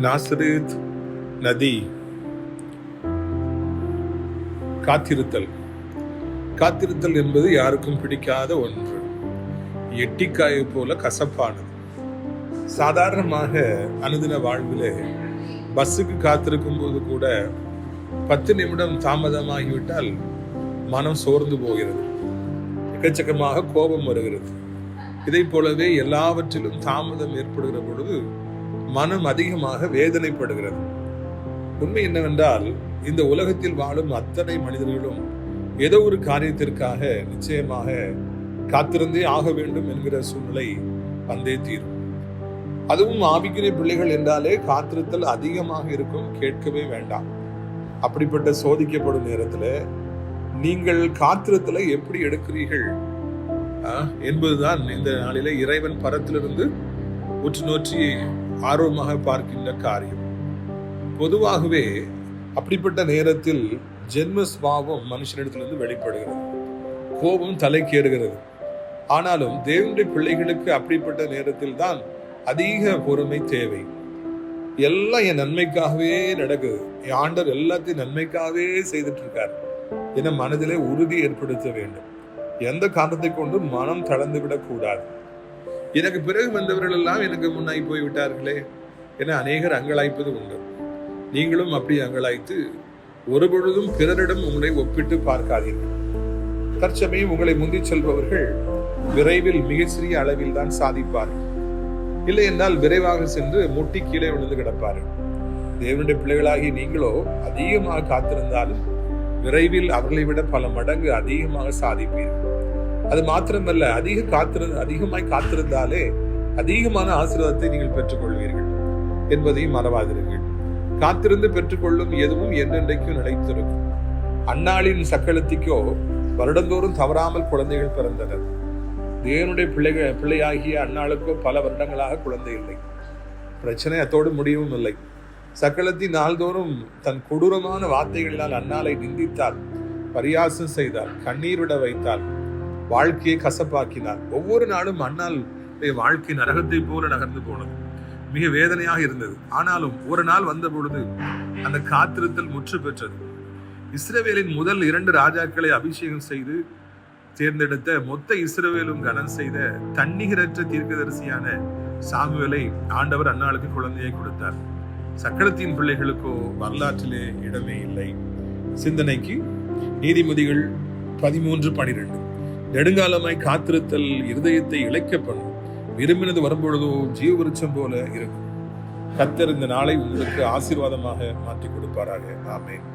நாசரேத் நதி. காத்திருத்தல். காத்திருத்தல் என்பது யாருக்கும் பிடிக்காத ஒன்று. எட்டிக்காயை போல கசப்பானது. சாதாரணமாக அனுதின வாழ்வில் பஸ்ஸுக்கு காத்திருக்கும் போது கூட 10 நிமிடம் தாமதமாகிவிட்டால் மனம் சோர்ந்து போகிறது, எக்கச்சக்கமாக கோபம் வருகிறது. இதை போலவே எல்லாவற்றிலும் தாமதம் ஏற்படுகிற பொழுது மனம் அதிகமாக வேதனைப்படுகிறது. உண்மை என்னவென்றால், இந்த உலகத்தில் வாழும் அத்தனை மனிதர்களும் ஏதோ ஒரு காரியத்திற்காக நிச்சயமாக காத்திருந்தே ஆக வேண்டும் என்கிற சூழ்நிலை வந்தே தீரும். அதுவும் ஆவிக்குரிய பிள்ளைகள் என்றாலே காத்திருத்தல் அதிகமாக இருக்கும், கேட்கவே வேண்டாம். அப்படிப்பட்ட சோதிக்கப்படும் நேரத்தில் நீங்கள் காத்திருத்தலை எப்படி எடுக்கிறீர்கள் என்பதுதான் இந்த நாளிலே இறைவன் பரத்திலிருந்து உற்று நோக்கி ஆர்வமாக பார்க்கின்ற காரியம். பொதுவாகவே அப்படிப்பட்ட நேரத்தில் ஜென்ம சுபாவம் மனுஷனிடத்திலிருந்து வெளிப்படுகிறது, கோபம் தலைக்கேறுகிறது. ஆனாலும் தேவனுடைய பிள்ளைகளுக்கு அப்படிப்பட்ட நேரத்தில் தான் அதிக பொறுமை தேவை. எல்லாம் என் நன்மைக்காகவே நடக்குது, என் ஆண்டவர் எல்லாத்தையும் நன்மைக்காகவே செய்துட்டு இருக்காரு என மனதிலே உறுதி ஏற்படுத்த வேண்டும். எந்த காரணத்தை கொண்டும் மனம் தளர்ந்து விடக்கூடாது. எனக்கு பிறகு வந்தவர்கள் எல்லாம் எனக்கு முன்னாடி போய்விட்டார்களே என அநேகர் அங்கலாய்ப்பது உண்டு. நீங்களும் அப்படி அங்கலாய்த்து ஒரு பொழுதும் பிறரிடம் உங்களை ஒப்பிட்டு பார்க்காதீர்கள். தற்சமயம் உங்களை முந்தி செல்பவர்கள் விரைவில் மிக சிறிய அளவில் தான் சாதிப்பார்கள். இல்லை என்றால் விரைவாக சென்று முட்டி கீழே விழுந்து கிடப்பார்கள். தேவனுடைய பிள்ளைகளாகி நீங்களோ அதிகமாக காத்திருந்தாலும் விரைவில் அவர்களை விட பல மடங்கு அதிகமாக சாதிப்பீர்கள். அது மாத்திரமல்ல, அதிகமாய் காத்திருந்தாலே அதிகமான ஆசீர்வாதத்தை நீங்கள் பெற்றுக்கொள்வீர்கள் என்பதையும் மறவாதிருங்கள். காத்திருந்து பெற்றுக்கொள்ளும் எதுவும் என்றென்றைக்கும் நிலைத்திருக்கும். அன்னாளின் சக்களத்திக்கோ வருடந்தோறும் தவறாமல் குழந்தைகள் பிறந்தனர். தேவனுடைய பிள்ளையாகிய அன்னாளுக்கோ பல வருடங்களாக குழந்தை இல்லை. பிரச்சனை அத்தோடு முடியவும் இல்லை. சக்களத்தி நாள்தோறும் தன் கொடூரமான வார்த்தைகளினால் அன்னாளை நிந்தித்தாள், பரியாசம் செய்தாள், கண்ணீர் விட வைத்தாள், வாழ்க்கையை கசப்பாக்கினார். ஒவ்வொரு நாளும் அன்னாள் வாழ்க்கை நரகத்தை போல நகர்ந்து போனது. மிக வேதனையாக இருந்தது. ஆனாலும் ஒரு நாள் வந்த பொழுது அந்த காத்திருத்தல் முற்று பெற்றது. இஸ்ரவேலின் முதல் 2 ராஜாக்களை அபிஷேகம் செய்து தேர்ந்தெடுத்த மொத்த இஸ்ரவேலும் கனம் செய்த தன்னிகரற்ற தீர்க்கதரிசியான சாமுவேலை ஆண்டவர் அன்னாளுக்கு குழந்தையை கொடுத்தார். சக்கரத்தின் பிள்ளைகளுக்கோ வரலாற்றிலே இடமே இல்லை. சிந்தனைக்கு நீதிமொழிகள் 13:12. நெடுங்காலமாய் காத்திருத்தல் இருதயத்தை இழைக்க பண்ணும், விரும்பினது வரும்பொழுதோ ஜீவவிருட்சம் போல இருக்கும். கர்த்தர் இந்த நாளை உங்களுக்கு ஆசீர்வாதமாக மாற்றி கொடுப்பாராக. ஆமென்.